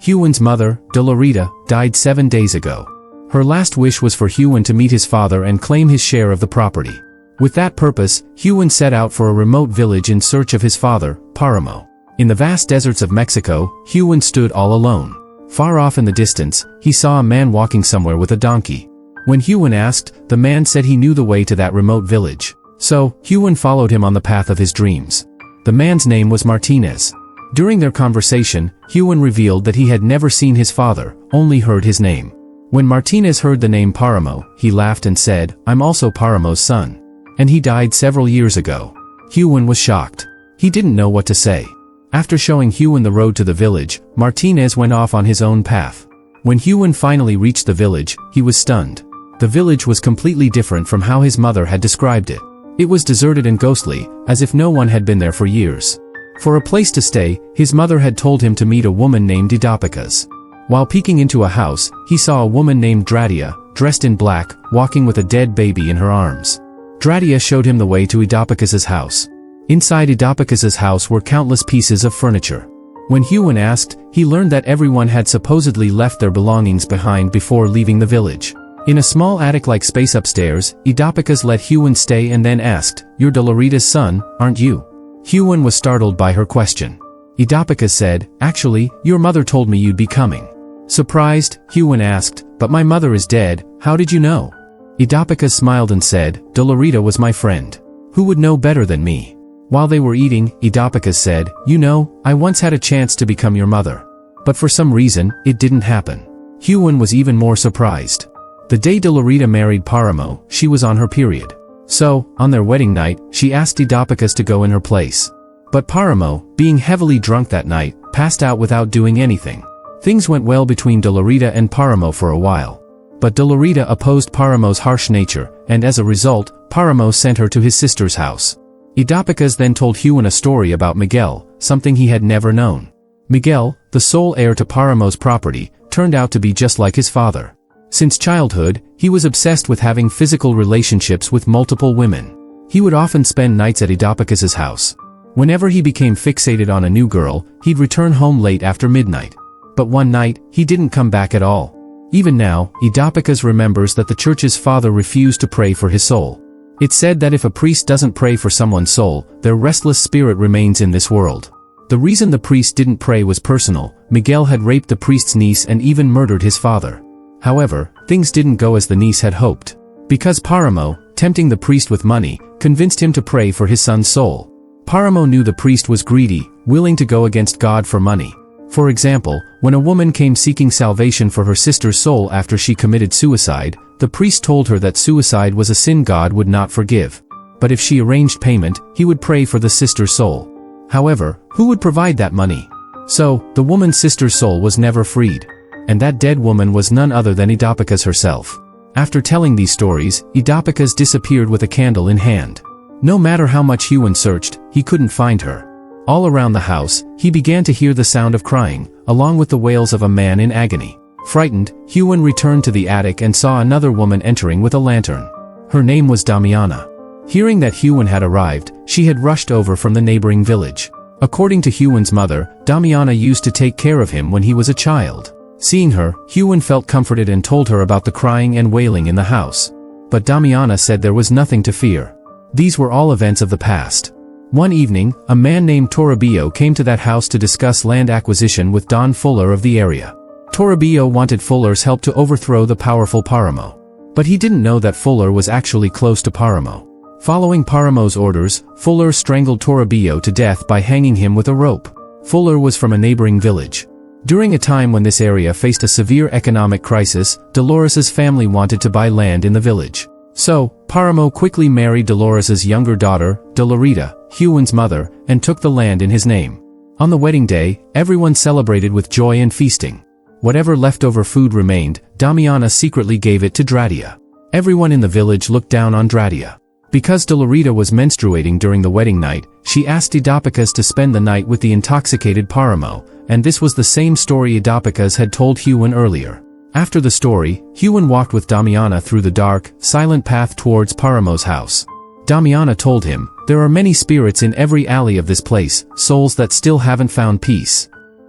Hewin's mother, Dolorita, died 7 days ago. Her last wish was for Hewin to meet his father and claim his share of the property. With that purpose, Hewin set out for a remote village in search of his father, Paramo. In the vast deserts of Mexico, Hewin stood all alone. Far off in the distance, he saw a man walking somewhere with a donkey. When Hewin asked, the man said he knew the way to that remote village. So, Hewin followed him on the path of his dreams. The man's name was Martinez. During their conversation, Hewin revealed that he had never seen his father, only heard his name. When Martinez heard the name Paramo, he laughed and said, "I'm also Paramo's son. And he died several years ago." Hewin was shocked. He didn't know what to say. After showing Hewin the road to the village, Martinez went off on his own path. When Hewin finally reached the village, he was stunned. The village was completely different from how his mother had described it. It was deserted and ghostly, as if no one had been there for years. For a place to stay, his mother had told him to meet a woman named Idapicas. While peeking into a house, he saw a woman named Dradia, dressed in black, walking with a dead baby in her arms. Dradia showed him the way to Idapicas's house. Inside Idapicas's house were countless pieces of furniture. When Hewin asked, he learned that everyone had supposedly left their belongings behind before leaving the village. In a small attic-like space upstairs, Idapicas let Hewin stay and then asked, "You're Dolorita's son, aren't you?" Hewin was startled by her question. Idapicas said, "Actually, your mother told me you'd be coming." Surprised, Hewin asked, "But my mother is dead, how did you know?" Idapicas smiled and said, "Dolorita was my friend. Who would know better than me?" While they were eating, Idapicas said, "You know, I once had a chance to become your mother. But for some reason, it didn't happen." Hewin was even more surprised. The day Dolorita married Paramo, she was on her period. So, on their wedding night, she asked Idapicas to go in her place. But Paramo, being heavily drunk that night, passed out without doing anything. Things went well between Dolorita and Paramo for a while. But Dolorita opposed Paramo's harsh nature, and as a result, Paramo sent her to his sister's house. Idapicas then told Hewin a story about Miguel, something he had never known. Miguel, the sole heir to Paramo's property, turned out to be just like his father. Since childhood, he was obsessed with having physical relationships with multiple women. He would often spend nights at Idapicas's house. Whenever he became fixated on a new girl, he'd return home late after midnight. But one night, he didn't come back at all. Even now, Idapicas remembers that the church's father refused to pray for his soul. It's said that if a priest doesn't pray for someone's soul, their restless spirit remains in this world. The reason the priest didn't pray was personal. Miguel had raped the priest's niece and even murdered his father. However, things didn't go as the niece had hoped. Because Paramo, tempting the priest with money, convinced him to pray for his son's soul. Paramo knew the priest was greedy, willing to go against God for money. For example, when a woman came seeking salvation for her sister's soul after she committed suicide, the priest told her that suicide was a sin God would not forgive. But if she arranged payment, he would pray for the sister's soul. However, who would provide that money? So, the woman's sister's soul was never freed. And that dead woman was none other than Idapicas herself. After telling these stories, Idapicas disappeared with a candle in hand. No matter how much Hewin searched, he couldn't find her. All around the house, he began to hear the sound of crying, along with the wails of a man in agony. Frightened, Hewin returned to the attic and saw another woman entering with a lantern. Her name was Damiana. Hearing that Hewin had arrived, she had rushed over from the neighboring village. According to Hewin's mother, Damiana used to take care of him when he was a child. Seeing her, Hewin felt comforted and told her about the crying and wailing in the house. But Damiana said there was nothing to fear. These were all events of the past. One evening, a man named Toribio came to that house to discuss land acquisition with Don Fuller of the area. Toribio wanted Fuller's help to overthrow the powerful Paramo. But he didn't know that Fuller was actually close to Paramo. Following Paramo's orders, Fuller strangled Toribio to death by hanging him with a rope. Fuller was from a neighboring village. During a time when this area faced a severe economic crisis, Dolores's family wanted to buy land in the village. So, Paramo quickly married Dolores's younger daughter, Dolorita, Hewin's mother, and took the land in his name. On the wedding day, everyone celebrated with joy and feasting. Whatever leftover food remained, Damiana secretly gave it to Dradia. Everyone in the village looked down on Dradia. Because Dolorita was menstruating during the wedding night, she asked Idapicas to spend the night with the intoxicated Paramo, and this was the same story Idapicas had told Hewin earlier. After the story, Hewin walked with Damiana through the dark, silent path towards Paramo's house. Damiana told him, "There are many spirits in every alley of this place, souls that still haven't found peace.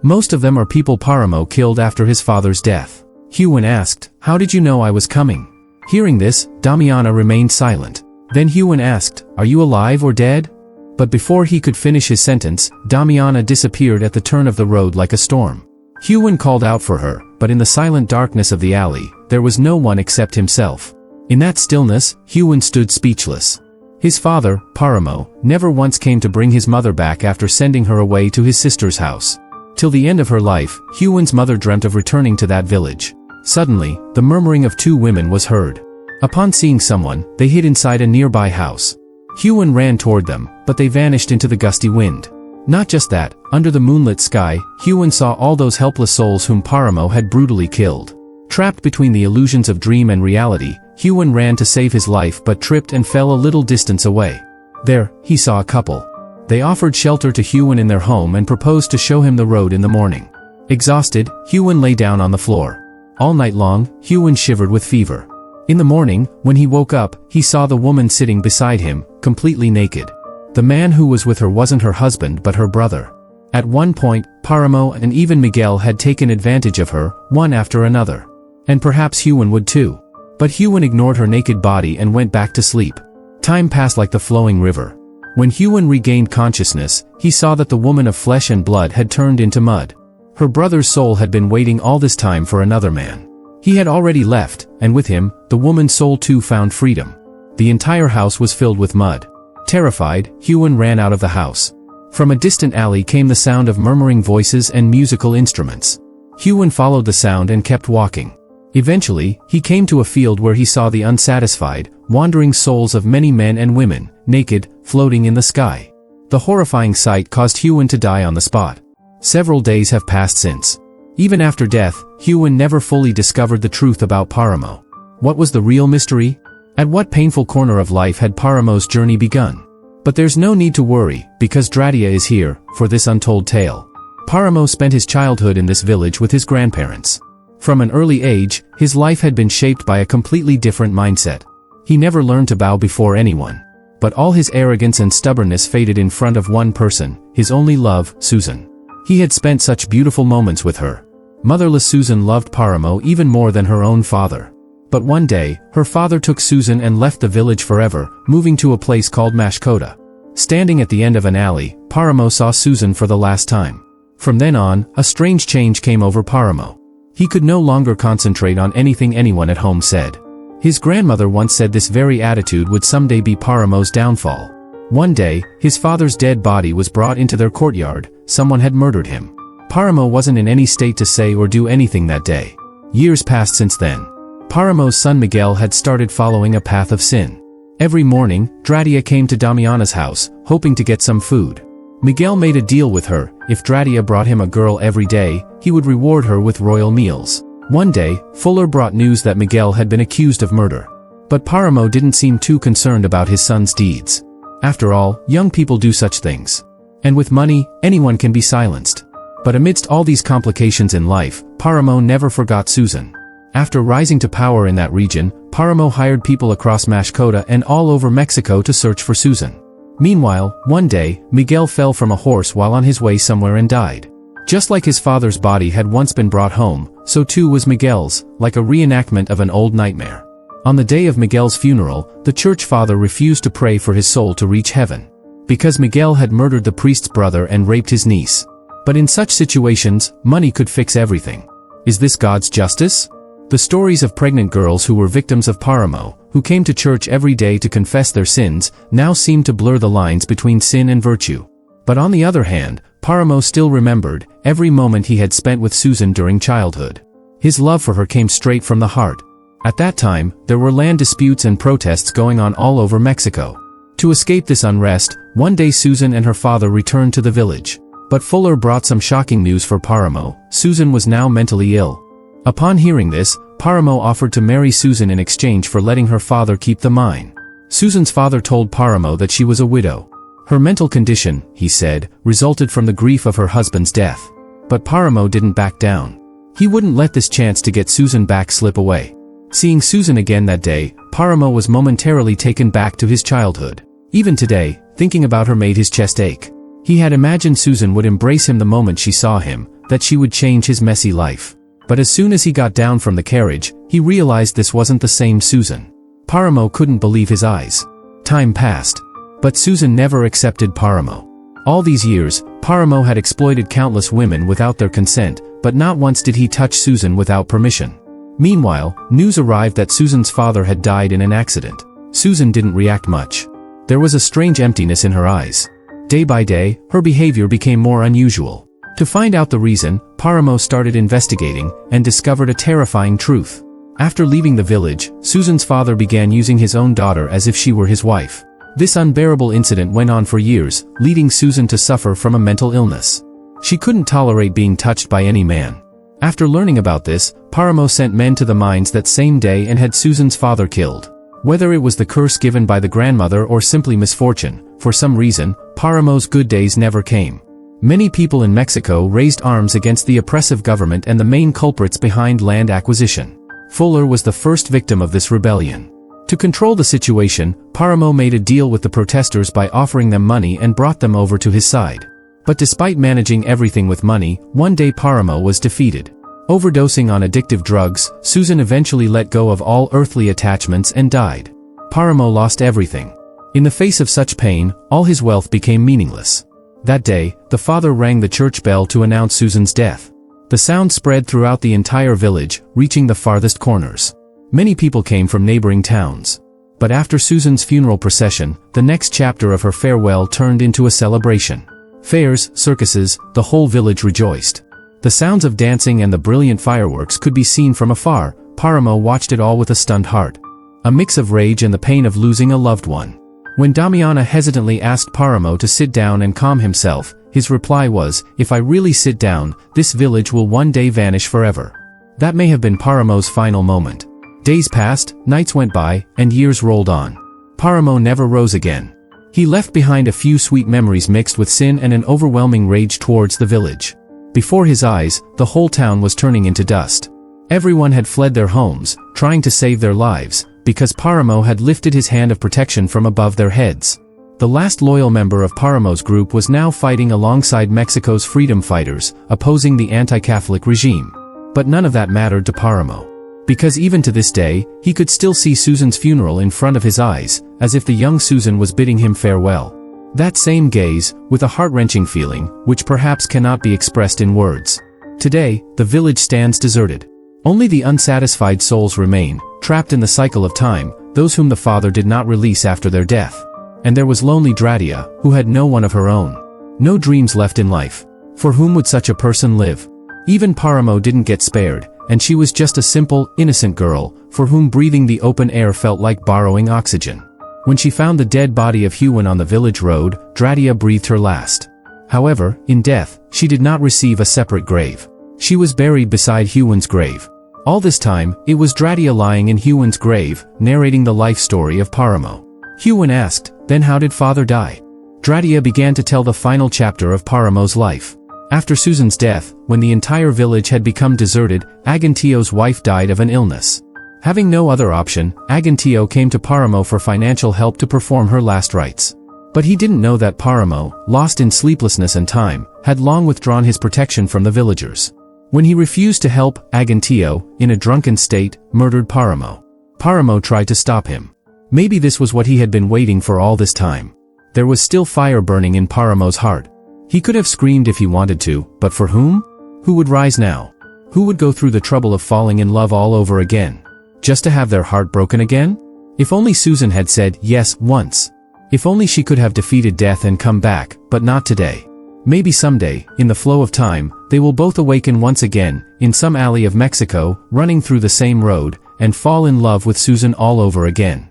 Most of them are people Paramo killed after his father's death. Hewin asked, "How did you know I was coming?" Hearing this, Damiana remained silent. Then Hewin asked, "Are you alive or dead?" But before he could finish his sentence, Damiana disappeared at the turn of the road like a storm. Hewin called out for her, but in the silent darkness of the alley, there was no one except himself. In that stillness, Hewin stood speechless. His father, Paramo, never once came to bring his mother back after sending her away to his sister's house. Till the end of her life, Hewin's mother dreamt of returning to that village. Suddenly, the murmuring of two women was heard. Upon seeing someone, they hid inside a nearby house. Hewin ran toward them, but they vanished into the gusty wind. Not just that, under the moonlit sky, Hewin saw all those helpless souls whom Paramo had brutally killed. Trapped between the illusions of dream and reality, Hewin ran to save his life but tripped and fell a little distance away. There, he saw a couple. They offered shelter to Hewin in their home and proposed to show him the road in the morning. Exhausted, Hewin lay down on the floor. All night long, Hewin shivered with fever. In the morning, when he woke up, he saw the woman sitting beside him, completely naked. The man who was with her wasn't her husband but her brother. At one point, Paramo and even Miguel had taken advantage of her, one after another. And perhaps Hewin would too. But Hewin ignored her naked body and went back to sleep. Time passed like the flowing river. When Hewin regained consciousness, he saw that the woman of flesh and blood had turned into mud. Her brother's soul had been waiting all this time for another man. He had already left, and with him, the woman's soul too found freedom. The entire house was filled with mud. Terrified, Hewin ran out of the house. From a distant alley came the sound of murmuring voices and musical instruments. Hewin followed the sound and kept walking. Eventually, he came to a field where he saw the unsatisfied, wandering souls of many men and women, naked, floating in the sky. The horrifying sight caused Hewin to die on the spot. Several days have passed since. Even after death, Hewin never fully discovered the truth about Paramo. What was the real mystery? At what painful corner of life had Paramo's journey begun? But there's no need to worry, because Dradia is here, for this untold tale. Paramo spent his childhood in this village with his grandparents. From an early age, his life had been shaped by a completely different mindset. He never learned to bow before anyone. But all his arrogance and stubbornness faded in front of one person, his only love, Susan. He had spent such beautiful moments with her. Motherless Susan loved Paramo even more than her own father. But one day, her father took Susan and left the village forever, moving to a place called Mashkota. Standing at the end of an alley, Paramo saw Susan for the last time. From then on, a strange change came over Paramo. He could no longer concentrate on anything anyone at home said. His grandmother once said this very attitude would someday be Paramo's downfall. One day, his father's dead body was brought into their courtyard. Someone had murdered him. Paramo wasn't in any state to say or do anything that day. Years passed since then. Paramo's son Miguel had started following a path of sin. Every morning, Dradia came to Damiana's house, hoping to get some food. Miguel made a deal with her. If Dradia brought him a girl every day, he would reward her with royal meals. One day, Fuller brought news that Miguel had been accused of murder. But Paramo didn't seem too concerned about his son's deeds. After all, young people do such things. And with money, anyone can be silenced. But amidst all these complications in life, Paramo never forgot Susan. After rising to power in that region, Paramo hired people across Mashkota and all over Mexico to search for Susan. Meanwhile, one day, Miguel fell from a horse while on his way somewhere and died. Just like his father's body had once been brought home, so too was Miguel's, like a reenactment of an old nightmare. On the day of Miguel's funeral, the church father refused to pray for his soul to reach heaven. Because Miguel had murdered the priest's brother and raped his niece. But in such situations, money could fix everything. Is this God's justice? The stories of pregnant girls who were victims of Paramo, who came to church every day to confess their sins, now seemed to blur the lines between sin and virtue. But on the other hand, Paramo still remembered every moment he had spent with Susan during childhood. His love for her came straight from the heart. At that time, there were land disputes and protests going on all over Mexico. To escape this unrest, one day Susan and her father returned to the village. But Fuller brought some shocking news for Paramo. Susan was now mentally ill. Upon hearing this, Paramo offered to marry Susan in exchange for letting her father keep the mine. Susan's father told Paramo that she was a widow. Her mental condition, he said, resulted from the grief of her husband's death. But Paramo didn't back down. He wouldn't let this chance to get Susan back slip away. Seeing Susan again that day, Paramo was momentarily taken back to his childhood. Even today, thinking about her made his chest ache. He had imagined Susan would embrace him the moment she saw him, that she would change his messy life. But as soon as he got down from the carriage, he realized this wasn't the same Susan. Paramo couldn't believe his eyes. Time passed. But Susan never accepted Paramo. All these years, Paramo had exploited countless women without their consent, but not once did he touch Susan without permission. Meanwhile, news arrived that Susan's father had died in an accident. Susan didn't react much. There was a strange emptiness in her eyes. Day by day, her behavior became more unusual. To find out the reason, Paramo started investigating and discovered a terrifying truth. After leaving the village, Susan's father began using his own daughter as if she were his wife. This unbearable incident went on for years, leading Susan to suffer from a mental illness. She couldn't tolerate being touched by any man. After learning about this, Paramo sent men to the mines that same day and had Susan's father killed. Whether it was the curse given by the grandmother or simply misfortune, for some reason, Paramo's good days never came. Many people in Mexico raised arms against the oppressive government and the main culprits behind land acquisition. Fuller was the first victim of this rebellion. To control the situation, Paramo made a deal with the protesters by offering them money and brought them over to his side. But despite managing everything with money, one day Paramo was defeated. Overdosing on addictive drugs, Susan eventually let go of all earthly attachments and died. Paramo lost everything. In the face of such pain, all his wealth became meaningless. That day, the father rang the church bell to announce Susan's death. The sound spread throughout the entire village, reaching the farthest corners. Many people came from neighboring towns. But after Susan's funeral procession, the next chapter of her farewell turned into a celebration. Fairs, circuses, the whole village rejoiced. The sounds of dancing and the brilliant fireworks could be seen from afar. Paramo watched it all with a stunned heart. A mix of rage and the pain of losing a loved one. When Damiana hesitantly asked Paramo to sit down and calm himself, his reply was, "If I really sit down, this village will one day vanish forever." That may have been Paramo's final moment. Days passed, nights went by, and years rolled on. Paramo never rose again. He left behind a few sweet memories mixed with sin and an overwhelming rage towards the village. Before his eyes, the whole town was turning into dust. Everyone had fled their homes, trying to save their lives, because Paramo had lifted his hand of protection from above their heads. The last loyal member of Paramo's group was now fighting alongside Mexico's freedom fighters, opposing the anti-Catholic regime. But none of that mattered to Paramo. Because even to this day, he could still see Susan's funeral in front of his eyes, as if the young Susan was bidding him farewell. That same gaze, with a heart-wrenching feeling, which perhaps cannot be expressed in words. Today, the village stands deserted. Only the unsatisfied souls remain, trapped in the cycle of time, those whom the father did not release after their death. And there was lonely Dradia, who had no one of her own. No dreams left in life. For whom would such a person live? Even Paramo didn't get spared, and she was just a simple, innocent girl, for whom breathing the open air felt like borrowing oxygen. When she found the dead body of Hewen on the village road, Dradia breathed her last. However, in death, she did not receive a separate grave. She was buried beside Hewen's grave. All this time, it was Dradia lying in Hewen's grave, narrating the life story of Paramo. Hewen asked, "Then how did father die?" Dradia began to tell the final chapter of Paramo's life. After Susan's death, when the entire village had become deserted, Agantio's wife died of an illness. Having no other option, Agantio came to Paramo for financial help to perform her last rites. But he didn't know that Paramo, lost in sleeplessness and time, had long withdrawn his protection from the villagers. When he refused to help, Agantio, in a drunken state, murdered Paramo. Paramo tried to stop him. Maybe this was what he had been waiting for all this time. There was still fire burning in Paramo's heart. He could have screamed if he wanted to, but for whom? Who would rise now? Who would go through the trouble of falling in love all over again? Just to have their heart broken again? If only Susan had said yes once. If only she could have defeated death and come back, but not today. Maybe someday, in the flow of time, they will both awaken once again, in some alley of Mexico, running through the same road, and fall in love with Susan all over again.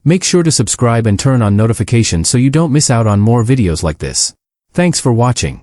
Make sure to subscribe and turn on notifications so you don't miss out on more videos like this. Thanks for watching.